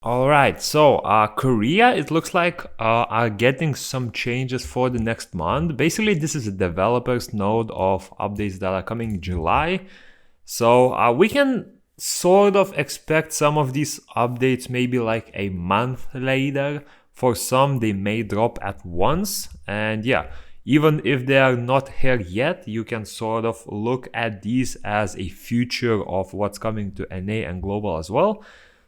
Alright, so Korea, it looks like are getting some changes for the next month. Basically, this is a developers node of updates that are coming in July. So we can sort of expect some of these updates maybe like a month later. For some, they may drop at once. And yeah, even if they are not here yet, you can sort of look at these as a future of what's coming to NA and global as well.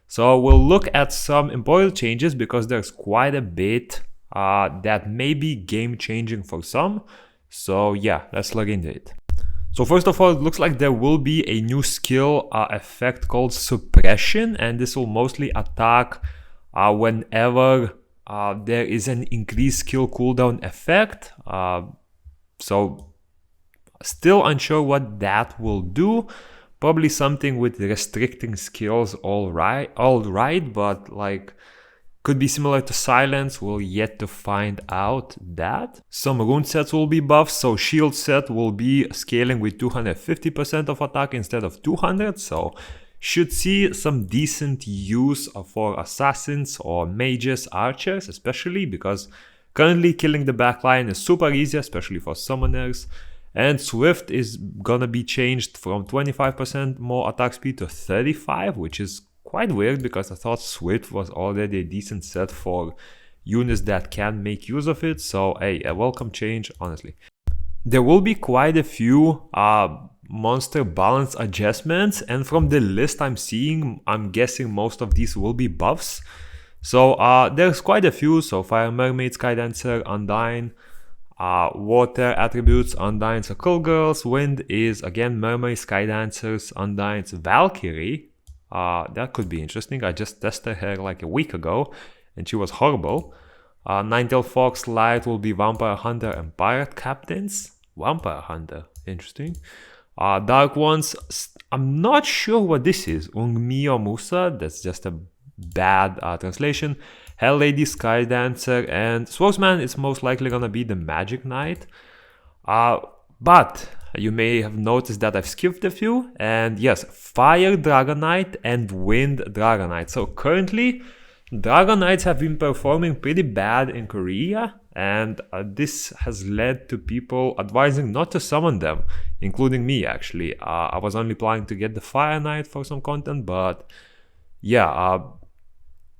So we'll look at some important changes because there's quite a bit that may be game changing for some. So yeah, let's look into it. So first of all, it looks like there will be a new skill effect called suppression, and this will mostly attack whenever there is an increased skill cooldown effect. So still unsure what that will do. Probably something with restricting skills, all right, but like could be similar to silence. We'll yet to find out that. Some rune sets will be buffed, so shield set will be scaling with 250% of attack instead of 200, so should see some decent use for assassins or mages, archers especially, because currently killing the backline is super easy, especially for summoners. And Swift is gonna be changed from 25% more attack speed to 35, which is quite weird because I thought Swift was already a decent set for units that can make use of it. So hey, a welcome change, honestly. There will be quite a few monster balance adjustments, and from the list I'm seeing, I'm guessing most of these will be buffs. So there's quite a few. So Fire Mermaid, Sky Dancer, Undyne. Water attributes, Undyne's a Cool Girls. Wind is again Mermaid, Sky Dancers, Undyne's Valkyrie. That could be interesting. I just tested her like a week ago and she was horrible. Ninetale Fox Light will be Vampire Hunter and Pirate Captains. Vampire Hunter, interesting. Dark Ones, I'm not sure what this is. Ungmio Musa, that's just a bad translation. Hell Lady, Sky Dancer, and Swordsman is most likely gonna be the Magic Knight. But you may have noticed that I've skipped a few, and yes, Fire Dragon Knight and Wind Dragon Knight. So currently, Dragon Knights have been performing pretty bad in Korea, and this has led to people advising not to summon them, including me actually. I was only planning to get the Fire Knight for some content, but yeah,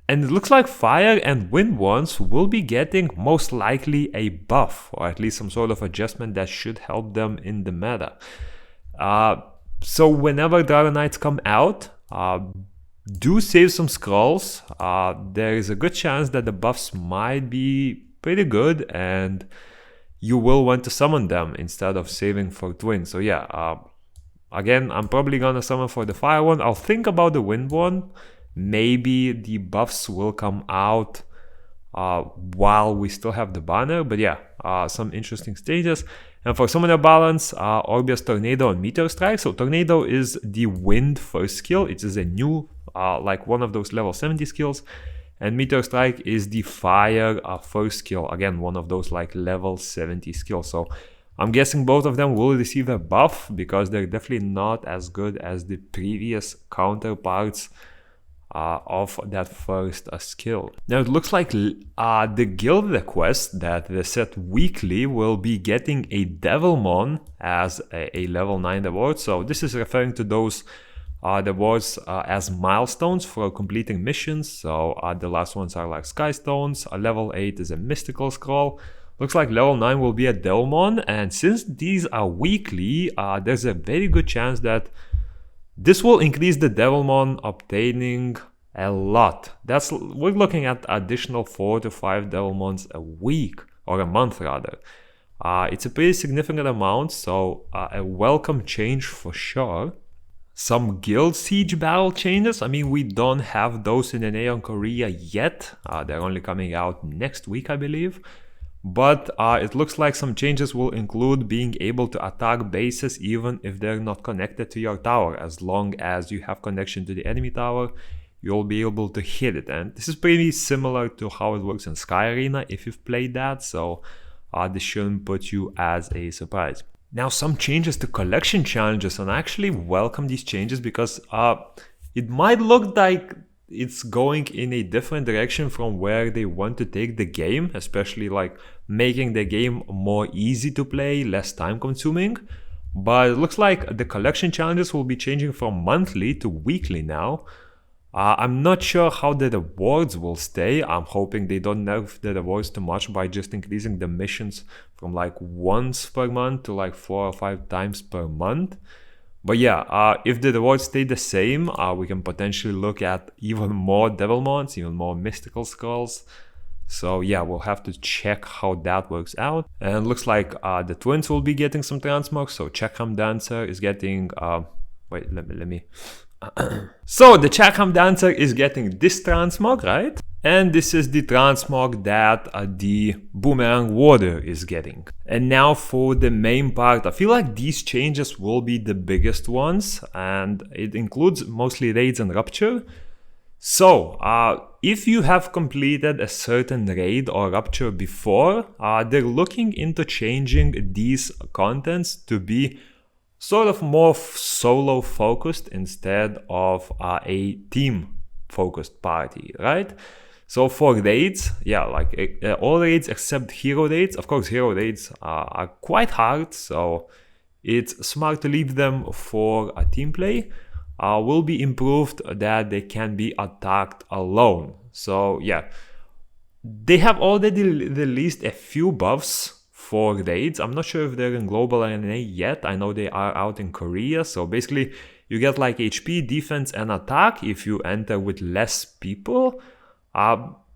and it looks like Fire and Wind ones will be getting most likely a buff, or at least some sort of adjustment that should help them in the meta. So whenever Dragon Knights come out, do save some scrolls. There is a good chance that the buffs might be pretty good, and you will want to summon them instead of saving for Twin. So yeah, again, I'm probably gonna summon for the Fire one. I'll think about the Wind one. Maybe the buffs will come out while we still have the banner, but yeah, some interesting stages. And for Summoner Balance, Orbius Tornado and Meteor Strike. So Tornado is the Wind first skill. It is a new, like one of those level 70 skills. And Meteor Strike is the Fire first skill. Again, one of those like level 70 skills. So I'm guessing both of them will receive a buff because they're definitely not as good as the previous counterparts of that first skill. Now it looks like the guild request that they set weekly will be getting a Devilmon as a level 9 reward. So this is referring to those rewards as milestones for completing missions. So the last ones are like Sky Stones. Level 8 is a mystical scroll. Looks like level 9 will be a Devilmon, and since these are weekly, there's a very good chance that this will increase the Devilmon obtaining a lot. We're looking at additional 4 to 5 Devilmons a week, or a month rather. It's a pretty significant amount, so a welcome change for sure. Some guild siege battle changes. I mean, we don't have those in NA on Korea yet. They're only coming out next week, I believe. But it looks like some changes will include being able to attack bases even if they're not connected to your tower. As long as you have connection to the enemy tower, you'll be able to hit it. And this is pretty similar to how it works in Sky Arena if you've played that. So this shouldn't put you as a surprise. Now, some changes to collection challenges, and I actually welcome these changes because it might look like it's going in a different direction from where they want to take the game, especially like making the game more easy to play, less time consuming. But it looks like the collection challenges will be changing from monthly to weekly now. I'm not sure how the rewards will stay. I'm hoping they don't nerf the rewards too much by just increasing the missions from like once per month to like 4 or 5 times per month. But yeah, if the rewards stay the same, we can potentially look at even more devil mons, even more mystical skulls. So yeah, we'll have to check how that works out. And it looks like the twins will be getting some transmogs. So Checkham Dancer is getting... wait, let me... So the Checkham Dancer is getting this transmog, right? And this is the transmog that the Boomerang Warrior is getting. And now for the main part, I feel like these changes will be the biggest ones, and it includes mostly raids and rupture. So, if you have completed a certain raid or rupture before, they're looking into changing these contents to be sort of more solo focused instead of a team focused party, right? So for raids, yeah, like all raids except hero raids. Of course, hero raids are quite hard, so it's smart to leave them for a team play. Will be improved that they can be attacked alone. So yeah, they have already released a few buffs for raids. I'm not sure if they're in global NA yet. I know they are out in Korea. So basically, you get like HP, defense, and attack if you enter with less people.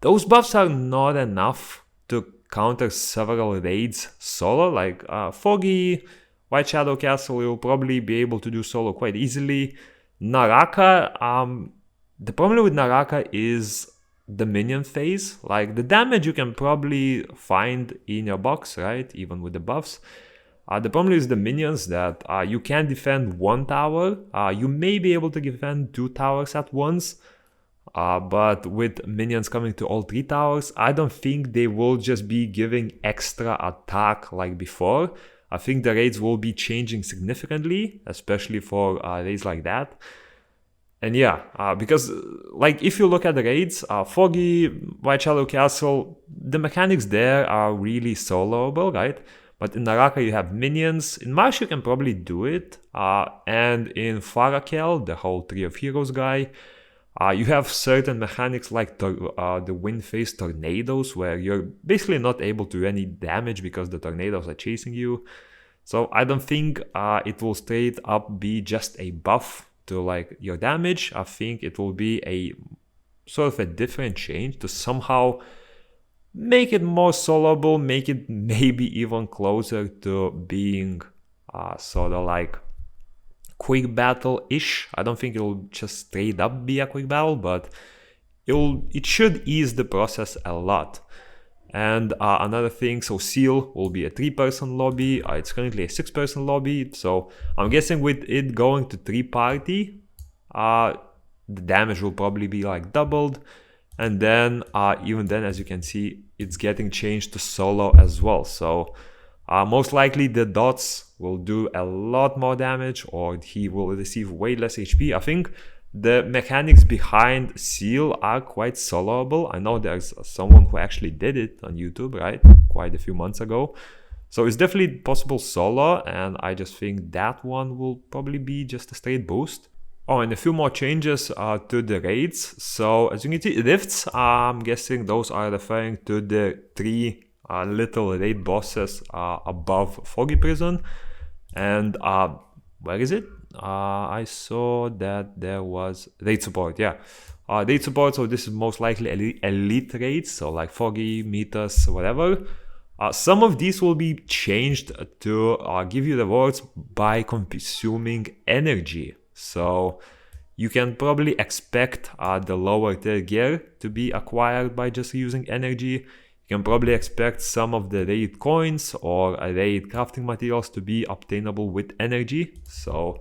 Those buffs are not enough to counter several raids solo. Like Foggy, White Shadow Castle, you'll probably be able to do solo quite easily. Naraka, the problem with Naraka is the minion phase. Like the damage you can probably find in your box, right? Even with the buffs. The problem is the minions that you can defend one tower. You may be able to defend 2 towers at once. But with minions coming to all 3 towers, I don't think they will just be giving extra attack like before. I think the raids will be changing significantly, especially for raids like that. And yeah, because like if you look at the raids, Foggy, White Shadow Castle, the mechanics there are really soloable, right? But in Naraka you have minions. In Marsh you can probably do it. And in Farakel, the whole Tree of Heroes guy, you have certain mechanics like the wind phase tornadoes where you're basically not able to do any damage because the tornadoes are chasing you. So I don't think it will straight up be just a buff to like your damage. I think it will be a sort of a different change to somehow make it more soloable, make it maybe even closer to being sort of like quick battle-ish. I don't think it'll just straight up be a quick battle, but it should ease the process a lot. And another thing, so Seal will be a 3-person lobby. It's currently a 6-person lobby, so I'm guessing with it going to 3-party, the damage will probably be like doubled. And then even then, as you can see, it's getting changed to solo as well. So most likely the dots will do a lot more damage, or he will receive way less HP. I think the mechanics behind Seal are quite soloable. I know there's someone who actually did it on YouTube, right? Quite a few months ago. So it's definitely possible solo, and I just think that one will probably be just a straight boost. Oh, and a few more changes to the raids. So as you can see, rifts, I'm guessing those are referring to the 3 little raid bosses above Foggy Prison. And where is it? I saw that there was raid support, yeah. Raid support, so this is most likely elite raids, so like Foggy, Metas, whatever. Some of these will be changed to give you rewards by consuming energy. So you can probably expect the lower tier gear to be acquired by just using energy. You can probably expect some of the raid coins or raid crafting materials to be obtainable with energy. So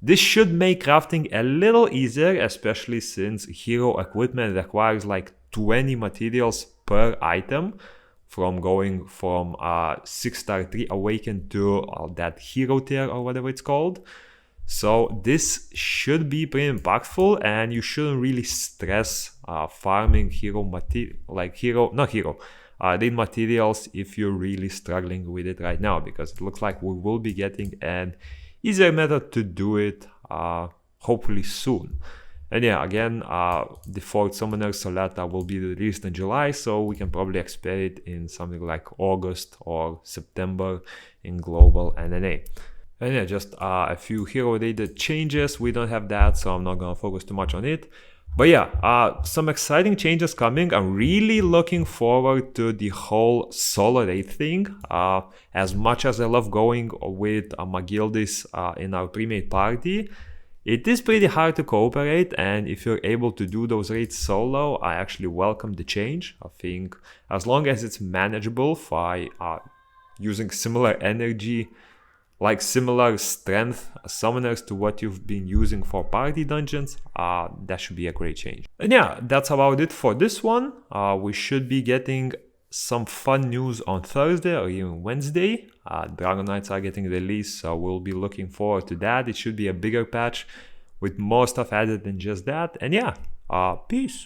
this should make crafting a little easier, especially since hero equipment requires like 20 materials per item, from going from 6-star 3 awakened to that hero tier or whatever it's called. So this should be pretty impactful, and you shouldn't really stress farming hero material, like raid materials, if you're really struggling with it right now, because it looks like we will be getting an easier method to do it hopefully soon. And yeah, again, the fourth Summoner Solata will be released in July, so we can probably expect it in something like August or September in global NNA. And yeah, just a few hero-related changes. We don't have that, so I'm not gonna focus too much on it. But yeah, some exciting changes coming. I'm really looking forward to the whole solo raid thing. As much as I love going with Magildis in our pre-made party, it is pretty hard to cooperate, and if you're able to do those raids solo, I actually welcome the change. I think as long as it's manageable by using similar energy, like similar strength summoners to what you've been using for party dungeons, that should be a great change. And yeah, that's about it for this one. We should be getting some fun news on Thursday or even Wednesday. Dragon Knights are getting released, so we'll be looking forward to that. It should be a bigger patch with more stuff added than just that. And yeah, peace.